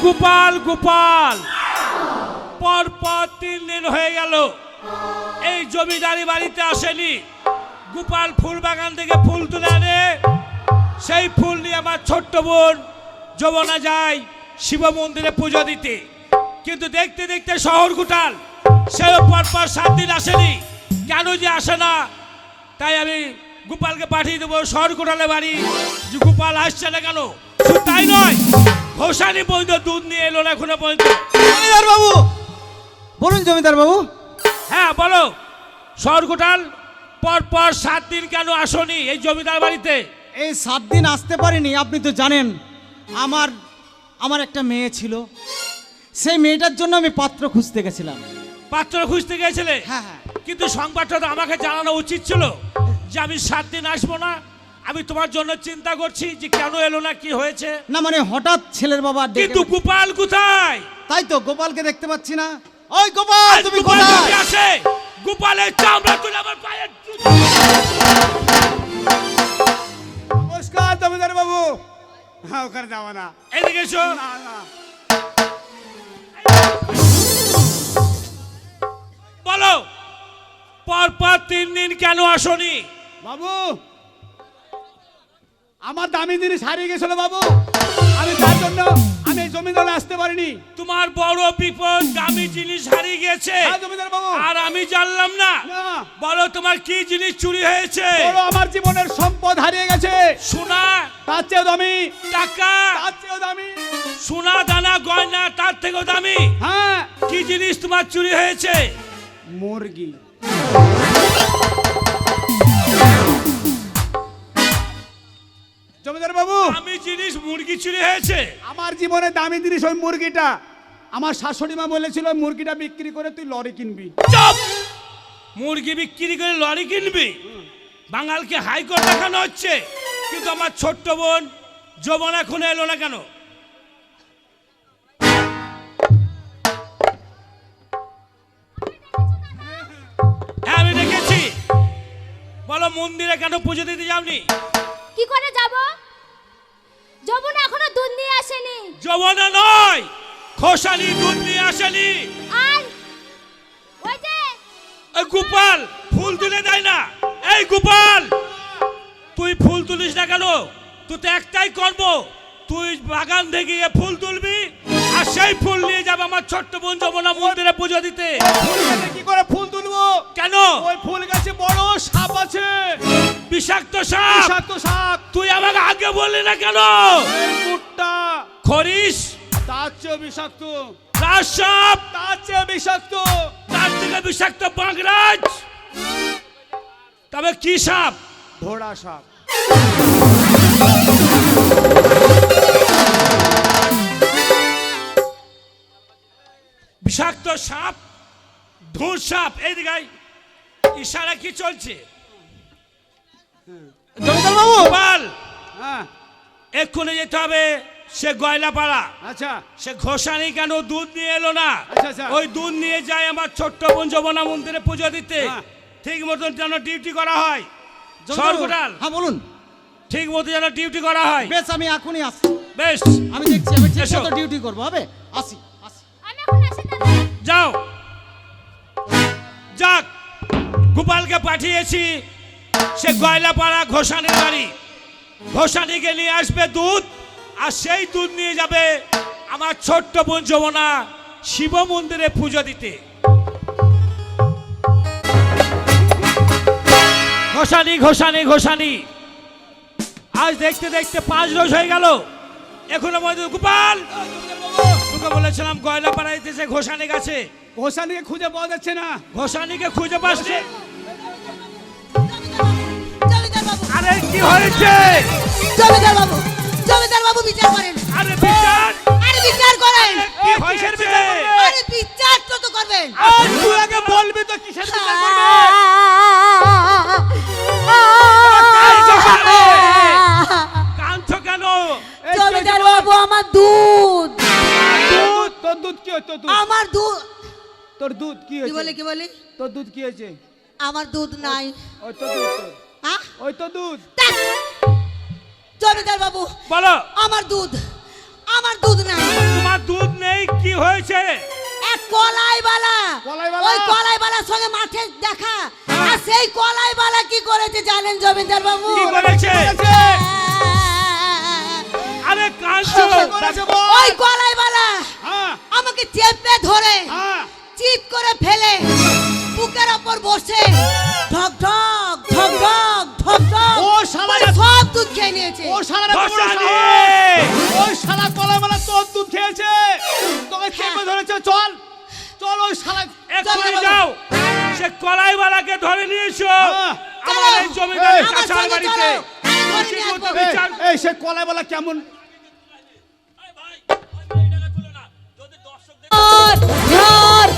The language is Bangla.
গোপাল গোপাল পর 3 দিন হয়ে গেল এই জমিদারি বাড়িতে আসেনি। গোপাল ফুল বাগান থেকে ফুল তুলে আনে, সেই ফুল নিয়ে আমার ছোট্ট বোন যমুনা যায় শিব মন্দিরে পুজো দিতে। কিন্তু দেখতে দেখতে শহর গোটাল, সেও পর 7 দিন আসেনি। কেন যে আসে না, তাই আমি গোপালকে পাঠিয়ে দেবো শহর গোটালে বাড়ি, যে গোপাল আসছে না কেন। শুধু তাই নয়, ঘোষানি পর্যন্ত দুধ নিয়ে এলো না এখনো পর্যন্ত। জমিদার বাবু বলুন, জমিদার বাবু। হ্যাঁ বলো, শহর গোটাল পর 7 দিন কেন আসনি এই জমিদার বাড়িতে? এই 7 দিন আসতে পারিনি, আপনি তো জানেন আমার একটা মেয়ে ছিল, সেই মেয়েটার জন্য আমি পাত্র খুঁজতে গেছিলাম। পাত্র খুঁজতে গিয়েছিলে? হ্যাঁ হ্যাঁ। কিন্তু সংবাদটা তো আমাকে জানানো উচিত ছিল যে আমি 7 দিন আসবো না। আমি তোমার জন্য চিন্তা করছি যে কেন এলো না, কি হয়েছে। না মানে হঠাৎ ছেলের বাবা ডেকে। কিন্তু গোপাল কোথায়? তাই তো গোপালকে দেখতে পাচ্ছি না। ওই গোপাল, তুমি কোথায়? আসে গোপালের চামড়া তুলে আমার পায়ে। নমস্কার জমিদার বাবু। হ্যাঁ, ওখানে যাবো না। এদিকে এসো। না, না। বলো, পর 3 দিন কেন আসনি? বাবু, আমার দামি জিনিস হারিয়ে গেছিল বাবু, আমি তার জন্য আমি এই জমিদারে আসতে পারিনি। তোমার বড় বিপদ, দামি জিনিস হারিয়ে গেছে হ্যাঁ জমিদার বাবু। আর আমি জানলাম না। না, বলো তোমার কি জিনিস চুরি হয়েছে? বড় আমার জীবনের সম্পদ হারিয়ে গেছে। সোনা, তার চেয়েও দামি। টাকা, তার চেয়েও দামি। সোনা দানা গয়না তার থেকেও দামি। হ্যাঁ, কি জিনিস তোমার চুরি হয়েছে? মুরগি। জমিদার বাবু, আমি জিনিস মুরগি চুরি হয়েছে? আমার জীবনে দামি জিনিস ওই মুরগিটা। আমার শাশুড়ি মা বলেছিল ওই মুরগিটা বিক্রি করে তুই লরি কিনবি। চুপ! মুরগি বিক্রি করে লরি কিনবি? বাঙালকে হাইকোর্ট দেখানো হচ্ছে। কিন্তু আমার ছোট্ট বোন যমুনা এখনো এলো না কেন? হ্যাঁ আমি দেখেছি। বলো, মন্দিরে কেন পুজো দিতে যাওনি? কি করে যাব? যমুনা এখনো দুধ নিয়ে আসেনি। যমুনা নয়, খোসানি দুধ নিয়ে আসেনি। আর ওই যে এই গোপাল ফুল তুলে দেয় না। এই গোপাল, তুই ফুল তুলিস না কেন? তুই তো একটাই করব, তুই বাগান থেকে গিয়ে ফুল তুলবি আর সেই ফুল নিয়ে যাবে আমার ছোট্ট বোন যমুনা মন্দিরে পুজো দিতে। ফুল গাছে কি করে ফুল তুলবো? কেন? ওই ফুল গাছে বড় সাপ আছে, বিষাক্ত সাপ। বিষাক্ত সাপ। তুই আমাকে আগে বললি না কেন? এই মুটটা খরিস, তার চেয়ে বিষাক্ত। রাজ সাপ, তার চেয়ে বিষাক্ত। তার থেকে বিষাক্ত বাগরাজ। তবে কি সাপ? ঘোড়া সাপ। বিষাক্ত সাপ, ধূর সাপ। এই দিকে ইশারা কি চলছে? জমিদার বাবু, গোপাল, হ্যাঁ, এক্ষুনি যেতে হবে সে গয়লাপাড়া। আচ্ছা। সে ঘোষানি কেন দুধ নিয়ে এলো না? আচ্ছা, আচ্ছা। ওই দুধ নিয়ে যায় আমার ছোট্ট বোন যমুনা মন্দিরে পুজো দিতে। হ্যাঁ। ঠিক মতন যেন ডিউটি করা হয়। জমিদার বাবু। সরগোটাল, হ্যাঁ বলুন। ঠিক মতো যেন ডিউটি করা হয়। বেশ, আমি এখনই আসছি। বেশ, আমি দেখছি, আমি ঠিক এসো। মতো ডিউটি করবো। হবে, আসি আসি। আমি এখন আসি দাদা। যাও। যাক, গোপালকে পাঠিয়েছি সে গয়লাপাড়া ঘোষানির বাড়ি। ঘোষানিকে নিয়ে আসবে দুধ, আর সেই দুধ নিয়ে যাবে আমার ছোট্ট বোন যমুনা শিব মন্দিরে পুজো দিতে। ঘোষানি ঘোষানি ঘোষানি, আজ দেখতে দেখতে 5 রোজ হয়ে গেল, এখনো পর্যন্ত। গোপাল, তোকে বলেছিলাম গয়লাপাড়াইতে সে ঘোষানি গেছে। ঘোষানিকে খুঁজে পাওয়া যাচ্ছে না। ঘোষানিকে খুঁজে পাসনি? জমিদার বাবু, আরে কি হয়েছে? জমিদার বাবু, জমিদার বাবু বিচার করেন। আরে বিচার? আরে বিচার করেন। কি হয়েছে? আরে বিচার তো করবেন। আর তুই আগে বলবি তো কিসের বিচার করবে? কাঁদছো কেন? এই জমিদার বাবু, আমার দুধ, দুধ, তোর দুধ কি হয়েছে? তোর দুধ, আমার দুধ। তোর দুধ কি কি বলে হয়েছে? কি বলি? তোর দুধ কি হয়েছে? আমার দুধ নাই। ওই তো দুধ তোর। হ্যাঁ? ওই তো দুধ। জমিদার বাবু, বলো। আমার দুধ নাই। তোমার আমার দুধ নেই, কি হয়েছে? এক কলাইবালা, কলাইবালা? ওই কলাইবালার সঙ্গে মাঠে দেখা, আর সেই কলাইবালা কি করেছে জানেন জমিদার বাবু? কি করেছে? আরে কাঁদছো? করেছে বল। ওই কলাইবালা হ্যাঁ আমাকে চেপে ধরে হ্যাঁ চিৎ করে ফেলে বুকের ওপর বসে ঢক ঢক ঢক ঢক ঢক ঢক ও শালা করে সব দুধ খেয়ে নিয়েছে। ও শালা এত বড় ধসানি! সাহস! ওই শালা কলাইবালা তোর দুধ খেয়েছে, তোকে চেপে ধরেছে। চল চল ওই শালা এক্ষুনি চলো। যাও, সে কলাইওয়ালাকে ধরে নিয়ে এসো হ্যাঁ। আমার এই জমিদারের এই, আমার কাঁচার সঙ্গে বাড়িতে। চলো, আমি ধরে খুশি নিয়ে মতো আসবো। বিচার। এই সে কলাইবালা কেমন? ঝড়, ঝড়,